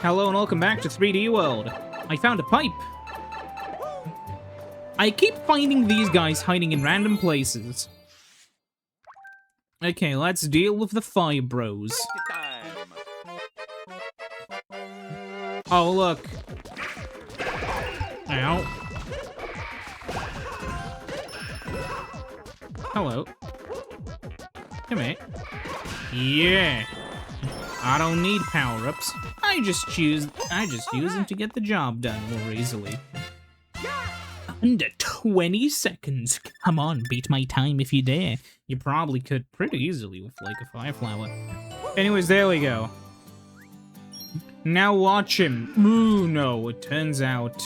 Hello and welcome back to 3D World. I found a pipe. I keep finding these guys hiding in random places. Okay, let's deal with the fire bros. Oh, look. Ow. Hello. Come here. Yeah. I don't need power-ups. I just use them to get the job done more easily. Under 20 seconds. Come on, beat my time if you dare. You probably could pretty easily with like a fire flower. Anyways, there we go. Now watch him. Ooh, no, it turns out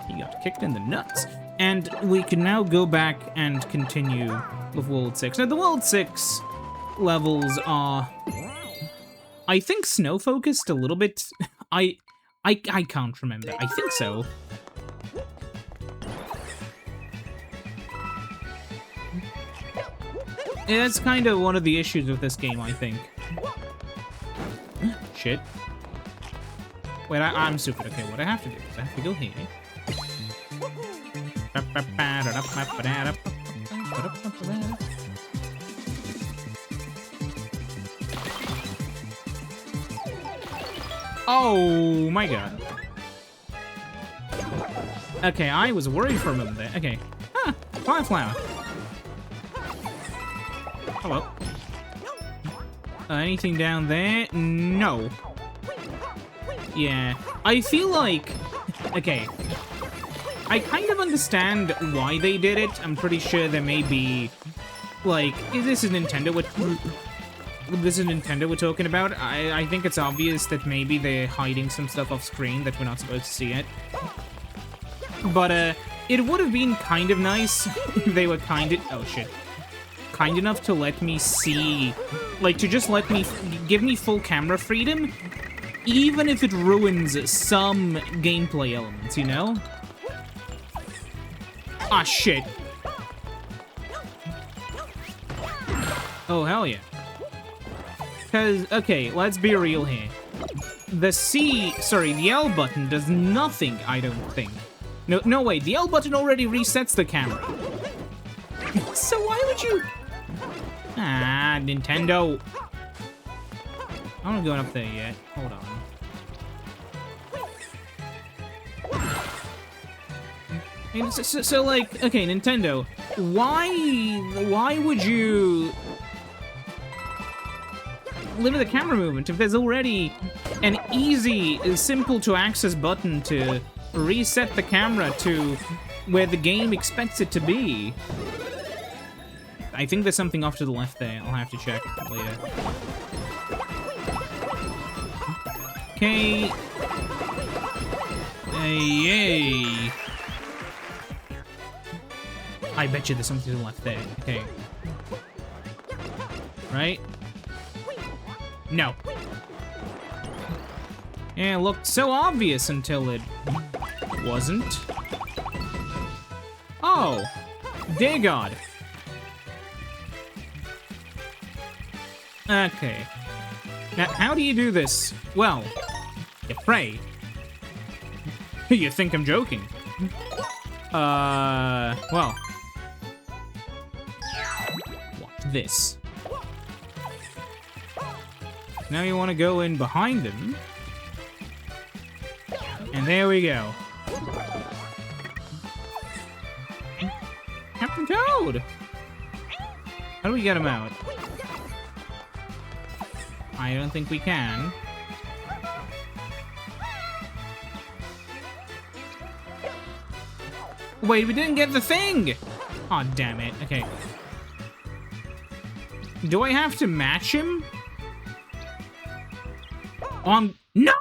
he got kicked in the nuts. And we can now go back and continue with World 6. Now, the World 6 levels are, I think, snow-focused a little bit. I can't remember. I think so. Yeah, that's kind of one of the issues with this game, I think. Shit. Wait, I'm stupid. Okay, what I have to do is I have to go here. Oh my god. Okay, I was worried for a moment there. Okay. Ah, fire flower. Hello. Anything down there? No. Yeah. I feel like... Okay. I kind of understand why they did it. I'm pretty sure there may be... Like, this is Nintendo we're talking about. I think it's obvious that maybe they're hiding some stuff off screen that we're not supposed to see it. But, it would have been kind of nice if they were kind enough to let me see, like, to just let me, give me full camera freedom, even if it ruins some gameplay elements, you know? Ah, shit. Oh, hell yeah. Because, okay, let's be real here. The L button does nothing, I don't think. No, wait, the L button already resets the camera. So why would you... Ah, Nintendo. I'm not going up there yet. Hold on. So like, okay, Nintendo, why would you limit the camera movement if there's already an easy, simple to access button to reset the camera to where the game expects it to be? I think there's something off to the left there. I'll have to check later. Okay. Yay. I bet you there's something to the left there. Okay. Right? No. Yeah, it looked so obvious until it wasn't. Oh. Dear God. Okay. Now, how do you do this? Well, you pray. You think I'm joking? Well. Watch this. Now you want to go in behind him. And there we go. Captain Toad! How do we get him out? I don't think we can. Wait, we didn't get the thing! Aw, oh, damn it. Okay. Do I have to match him? No!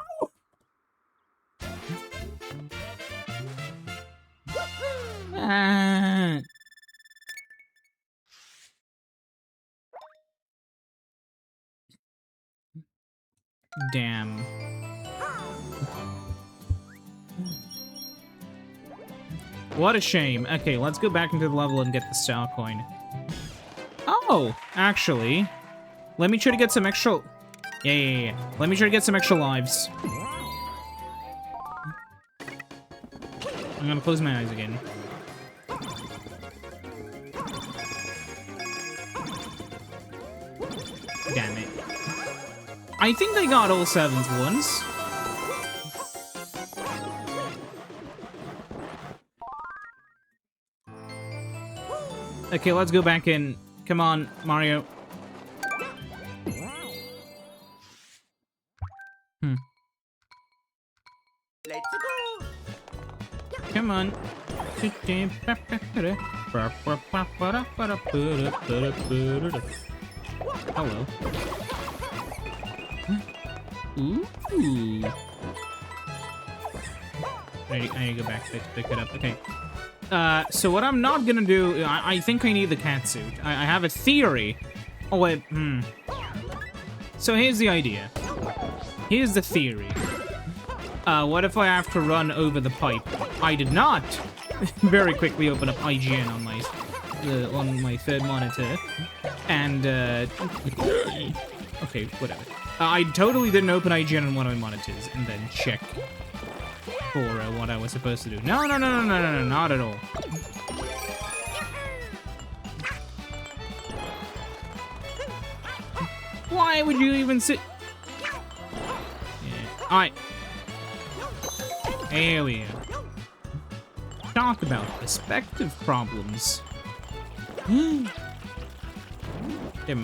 Damn. What a shame. Okay, let's go back into the level and get the star coin. Oh, actually, let me try to get some extra... Yeah. Let me try to get some extra lives. I'm gonna close my eyes again. Damn it. I think I got all 7s once. Okay, let's go back in. Come on, Mario. Let's go. Come on. Hello. Ooh. I need to go back to pick it up. Okay. So what I'm not gonna do, I think I need the cat suit. I have a theory. Oh, wait, So here's the idea. Here's the theory. What if I have to run over the pipe? I did not very quickly open up IGN on my third monitor. And, okay, whatever. I totally didn't open IGN on one of my monitors and then check for what I was supposed to do. No, not at all. Why would you even sit? Yeah. Alright. Here we go. Talk about perspective problems. Come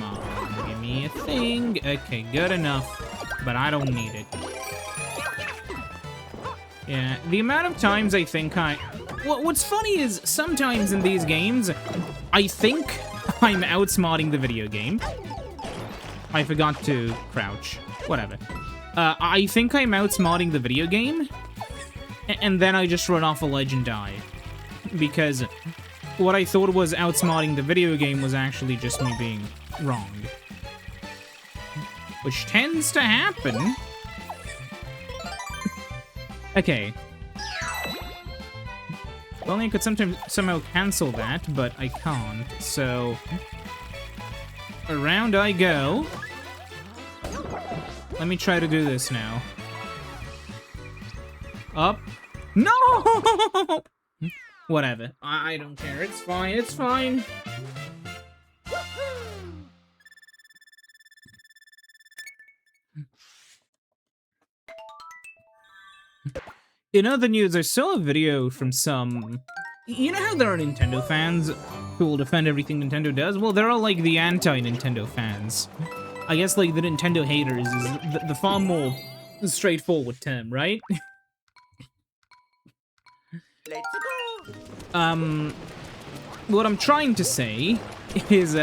on, give me a thing. Okay, good enough, but I don't need it. Yeah, the amount of times I think what's funny is sometimes in these games, I think I'm outsmarting the video game. I forgot to crouch. Whatever. I think I'm outsmarting the video game, and then I just run off a ledge and die. Because what I thought was outsmarting the video game was actually just me being wrong. Which tends to happen. Okay. Well, I could somehow cancel that, but I can't, so... Around I go. Let me try to do this now. Up. No! Whatever. I don't care. It's fine. It's fine. In other news, I saw a video from some... You know how there are Nintendo fans who will defend everything Nintendo does? Well, there are, like, the anti-Nintendo fans. I guess, like, the Nintendo haters is the far more straightforward term, right? Let's go. What I'm trying to say is,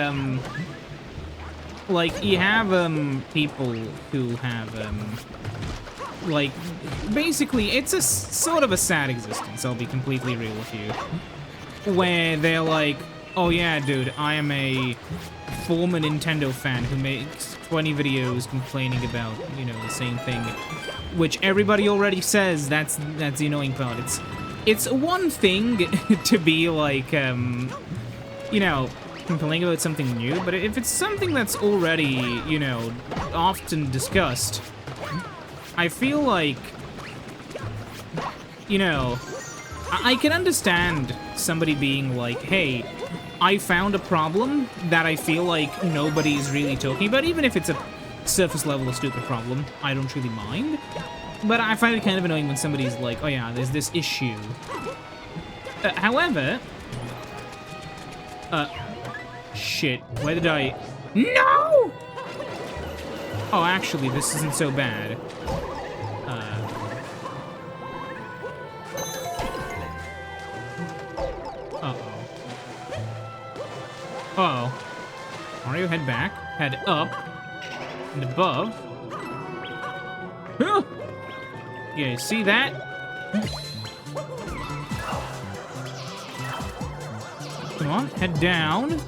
like, you have, people who have, like, basically, it's a sort of a sad existence, I'll be completely real with you. Where they're like, oh yeah, dude, I am a former Nintendo fan who makes 20 videos complaining about, you know, the same thing. Which everybody already says, that's the annoying part. It's one thing to be like, you know, complaining about something new, but if it's something that's already, you know, often discussed, I feel like, you know, I can understand somebody being like, hey, I found a problem that I feel like nobody's really talking about, even if it's a surface level of stupid problem, I don't really mind. But I find it kind of annoying when somebody's like, oh yeah, there's this issue. However, shit, where did I... No! Oh, actually, this isn't so bad. Uh-oh. Mario, head back, head up, and above. Huh! Yeah, see that? Come on, head down.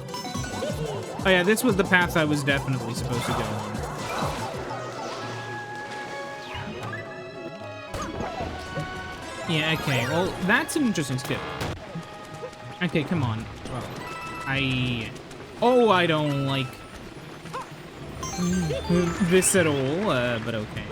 Oh yeah, this was the path I was definitely supposed to go on. Yeah, okay, well, that's an interesting skip. Okay, come on. Oh, I don't like this at all, but okay.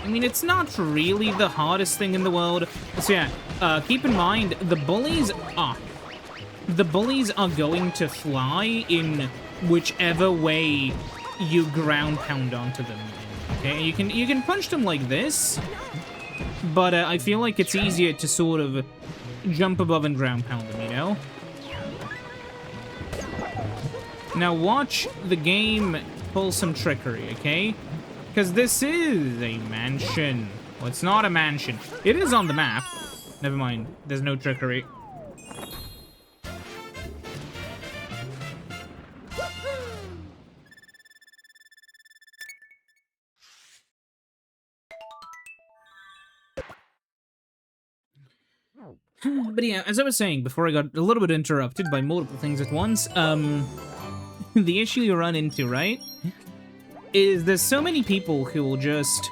I mean, it's not really the hardest thing in the world. So yeah, keep in mind, the bullies are going to fly in whichever way you ground pound onto them. Okay, you can punch them like this, but I feel like it's easier to sort of jump above and ground pound them, you know? Now watch the game pull some trickery, okay? Because this is a mansion. Well, it's not a mansion. It is on the map. Never mind, there's no trickery. But yeah, as I was saying before I got a little bit interrupted by multiple things at once, the issue you run into, right, is there's so many people who will just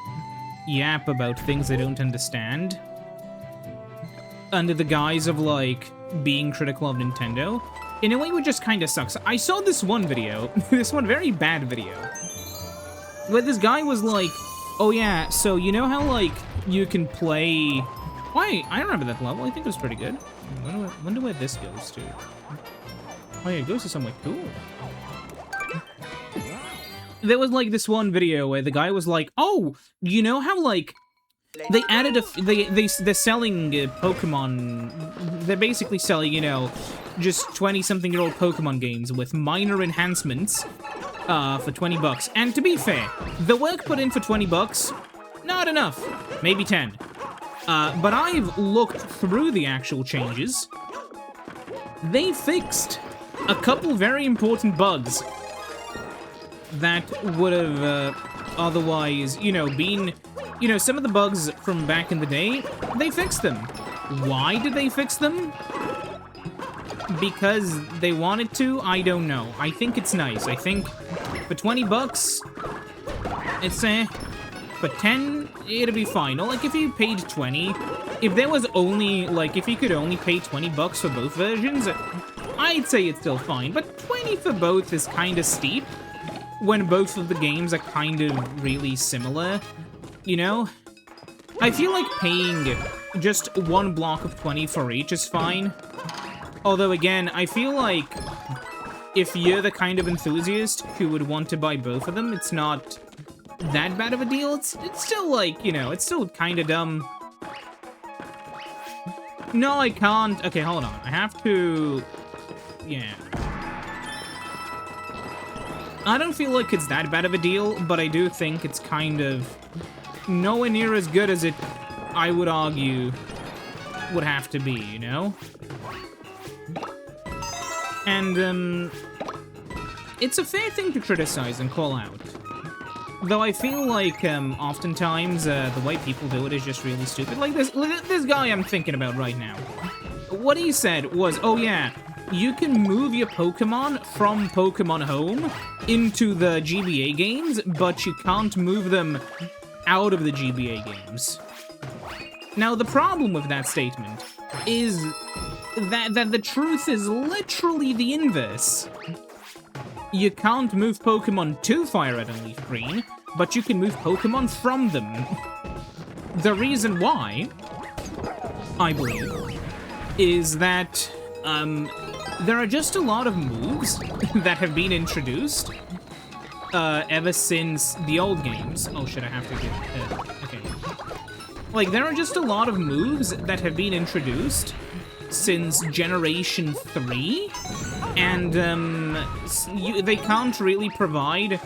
yap about things they don't understand under the guise of, like, being critical of Nintendo, in a way which just kind of sucks. I saw this one video, this one very bad video, where this guy was like, oh yeah, so you know how, like, you can play... Wait, I remember that level. I think it was pretty good. I wonder where this goes to. Oh yeah, it goes to somewhere cool. There was like this one video where the guy was like, "Oh, you know how like they added they're selling Pokemon. They're basically selling, you know, just 20-something-year-old Pokemon games with minor enhancements for $20. And to be fair, the work put in for $20, not enough. Maybe 10. But I've looked through the actual changes. They fixed a couple very important bugs that would have otherwise, you know, been... You know, some of the bugs from back in the day, they fixed them. Why did they fix them? Because they wanted to? I don't know. I think it's nice. I think for $20, it's for 10, it'll be fine. Or like if you paid 20, if there was only like if you could only pay $20 for both versions, I'd say it's still fine. But 20 for both is kind of steep when both of the games are kind of really similar, you know? I feel like paying just one block of 20 for each is fine. Although again, I feel like if you're the kind of enthusiast who would want to buy both of them, it's not that bad of a deal. It's still like, you know, it's still kind of dumb. No, I can't. Okay, hold on. I have to... Yeah. I don't feel like it's that bad of a deal, but I do think it's kind of nowhere near as good as it, I would argue, would have to be, you know? And, it's a fair thing to criticize and call out. Though I feel like, oftentimes, the way people do it is just really stupid. Like this guy I'm thinking about right now. What he said was, oh yeah, you can move your Pokemon from Pokemon Home into the GBA games, but you can't move them out of the GBA games. Now, the problem with that statement is that the truth is literally the inverse. You can't move Pokemon to Fire Red and Leaf Green, but you can move Pokemon from them. The reason why, I believe, is that, there are just a lot of moves that have been introduced, ever since the old games. Oh shit, I have to get, okay. Like, there are just a lot of moves that have been introduced since Generation 3, and they can't really provide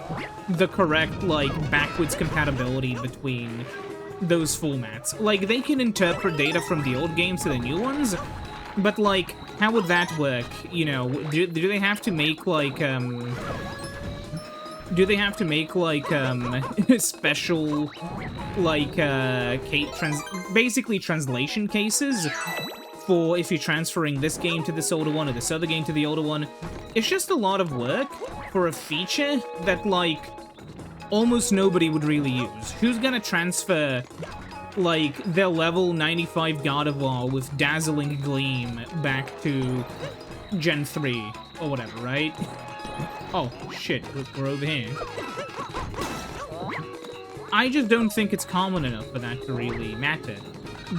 the correct, like, backwards compatibility between those formats. Like, they can interpret data from the old games to the new ones, but, like, how would that work? You know, do they have to make, like, do they have to make, like, special, like, basically translation cases for if you're transferring this game to this older one or this other game to the older one? It's just a lot of work for a feature that, like, almost nobody would really use. Who's gonna transfer, like, their level 95 Gardevoir with Dazzling Gleam back to Gen 3 or whatever, right? Oh, shit, we're over here. I just don't think it's common enough for that to really matter.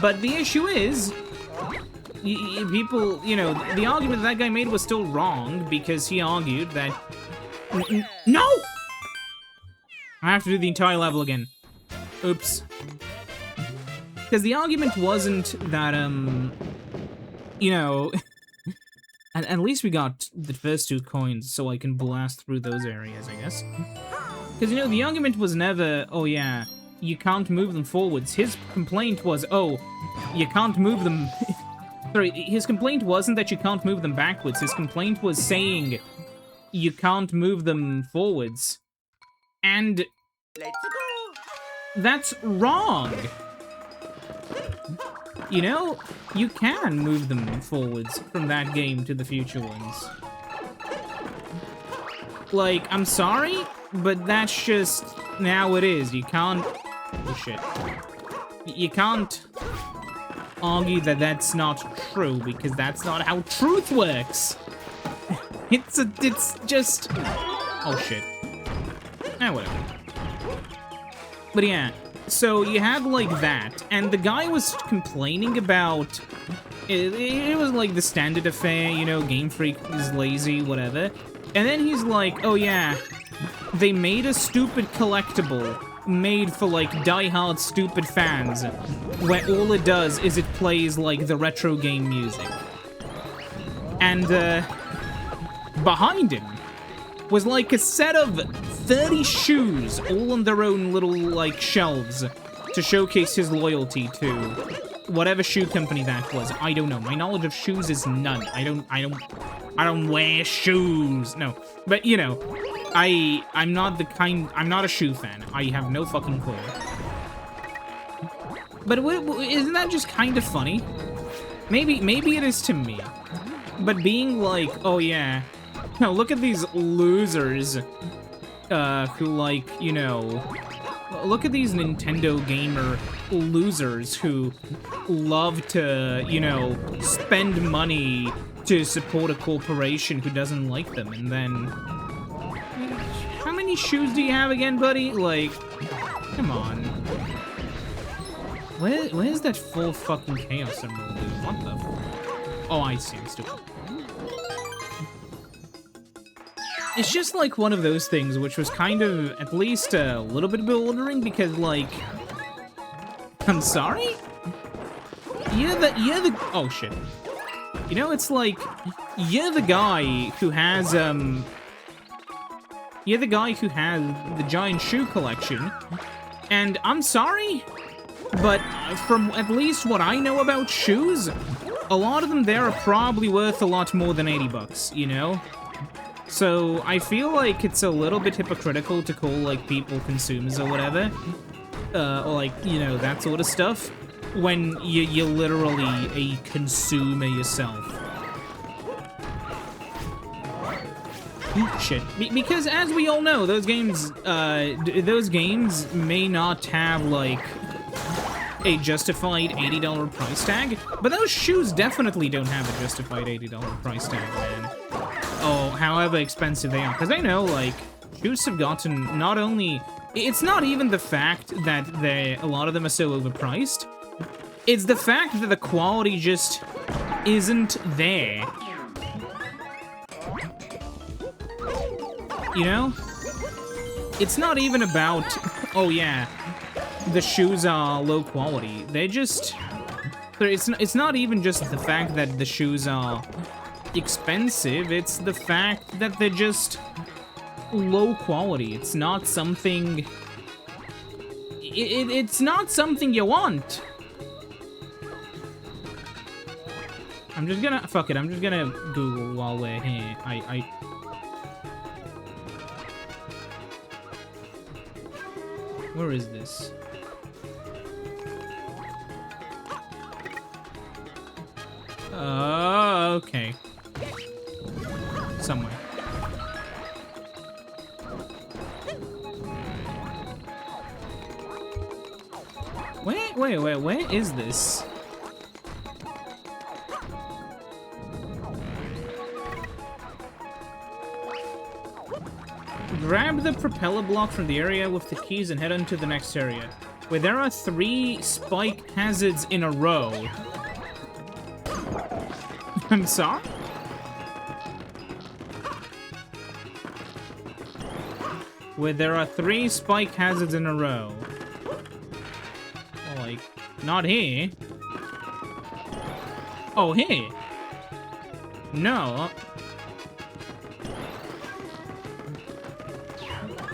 But the issue is, people, you know, the argument that guy made was still wrong because he argued that... No! I have to do the entire level again. Oops. Because the argument wasn't that, you know... at least we got the first 2 coins, so I can blast through those areas, I guess. Because, you know, the argument was never, oh yeah, you can't move them forwards. His complaint was, oh, you can't move them... Sorry, his complaint wasn't that you can't move them backwards. His complaint was saying you can't move them forwards. And... Let's go. That's wrong! You know, you can move them forwards from that game to the future ones. Like, I'm sorry, but that's just how it is. You can't... Oh, shit. You can't argue that that's not true, because that's not how truth works. It's just... Oh, shit. Whatever. But yeah, so you have, like, that, and the guy was complaining about... It was, like, the standard affair, you know, Game Freak is lazy, whatever. And then he's like, oh yeah, they made a stupid collectible made for, like, die-hard stupid fans, where all it does is it plays, like, the retro game music. And, behind him was, like, a set of 30 shoes, all on their own little, like, shelves, to showcase his loyalty to whatever shoe company that was. I don't know. My knowledge of shoes is none. I don't wear shoes. No. But, you know, I'm not a shoe fan. I have no fucking clue. But isn't that just kind of funny? Maybe it is to me. But being like, oh yeah, no, look at these losers, who, like, you know, look at these Nintendo gamer losers who love to, you know, spend money to support a corporation who doesn't like them, and then... How many shoes do you have again, buddy? Like, come on. Where's that full fucking chaos emerald, dude? What the fuck? Oh, I see, I'm stupid. It's just like one of those things which was kind of, at least a little bit bewildering, because, like... I'm sorry? You're the... Oh, shit. You know, it's like, you're the guy who has, You're the guy who has the giant shoe collection, and I'm sorry, but from at least what I know about shoes, a lot of them there are probably worth a lot more than 80 bucks, you know? So I feel like it's a little bit hypocritical to call, like, people consumers or whatever, or, like, you know, that sort of stuff, when you're literally a consumer yourself. Shit. Because as we all know, those games may not have, like, a justified $80 price tag, but those shoes definitely don't have a justified $80 price tag, man. Oh, however expensive they are. Because I know, like, shoes have gotten not only... It's not even the fact that a lot of them are so overpriced. It's the fact that the quality just isn't there. You know? It's not even about, oh yeah, the shoes are low quality. They just... It's not even just the fact that the shoes are expensive, it's the fact that they're just low quality. It's not something... It's not something you want. I'm just gonna... Fuck it, I'm just gonna Google while we're here. Where is this? Okay. Somewhere. Wait, where is this? Grab the propeller block from the area with the keys and head on to the next area, where there are 3 spike hazards in a row. I'm sorry? Where there are 3 spike hazards in a row. Well, like, not here. Oh, here. No.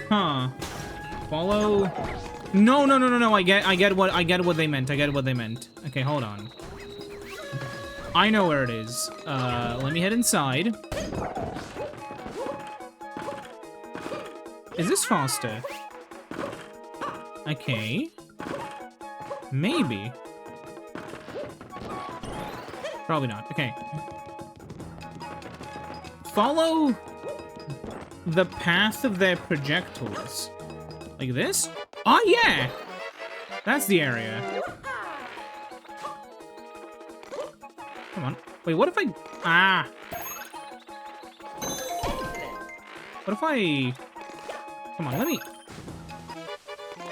Huh. Follow. No. I get what they meant. Okay, hold on. I know where it is. Let me head inside. Is this faster? Okay. Maybe. Probably not. Okay. Follow the path of their projectiles. Like this? Oh, yeah! That's the area. Come on. Wait, what if I... Ah! What if I... Come on, let me...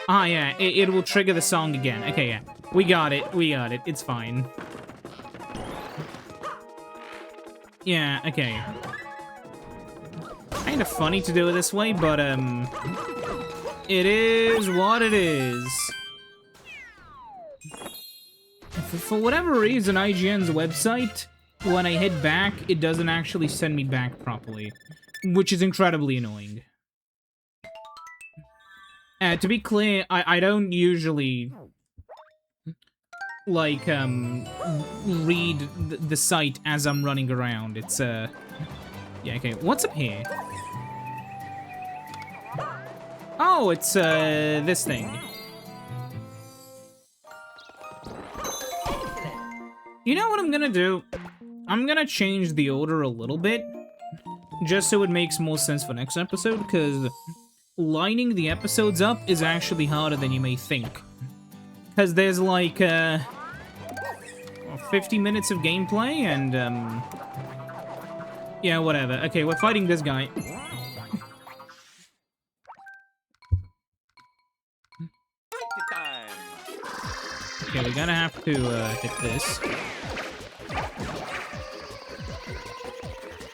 Ah, yeah, it will trigger the song again. Okay, yeah. We got it. It's fine. Yeah, okay. Kinda funny to do it this way, but, it is what it is. For whatever reason, IGN's website, when I hit back, it doesn't actually send me back properly, which is incredibly annoying. To be clear, I don't usually, like, read the site as I'm running around. It's, yeah, okay. What's up here? Oh, it's, this thing. You know what I'm gonna do? I'm gonna change the order a little bit, just so it makes more sense for next episode, because lining the episodes up is actually harder than you may think. Because there's like, 50 minutes of gameplay, and, yeah, whatever. Okay, we're fighting this guy. Okay, we're gonna have to, hit this.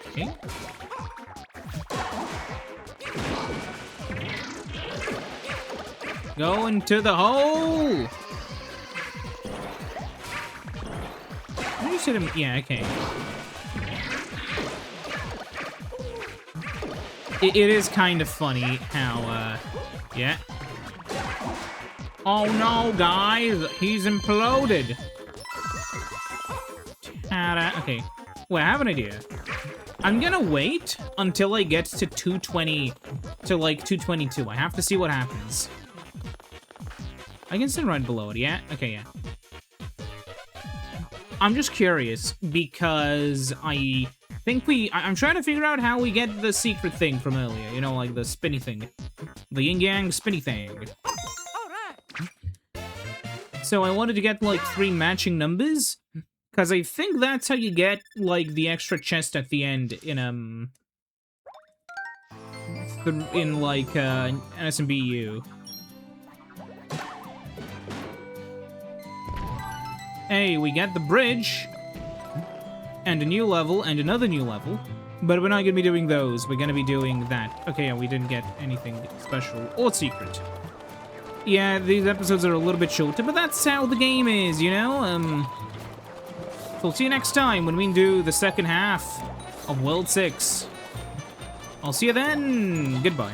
Okay. Go into the hole! Did you see him? Yeah, okay. It is kind of funny how, yeah. Oh no, guys! He's imploded! Ta-da. Okay. Well, I have an idea. I'm gonna wait until I get to 220, to like 222. I have to see what happens. I can sit right below it, yeah? Okay, yeah. I'm just curious, because I think I'm trying to figure out how we get the secret thing from earlier. You know, like the spinny thing. The yin-yang spinny thing. So I wanted to get, like, 3 matching numbers, because I think that's how you get, like, the extra chest at the end in, like, SMBU. Hey, we got the bridge, and a new level, and another new level, but we're not gonna be doing those, we're gonna be doing that. Okay, yeah, we didn't get anything special or secret. Yeah, these episodes are a little bit shorter, but that's how the game is, you know? So we'll see you next time when we do the second half of World 6. I'll see you then. Goodbye.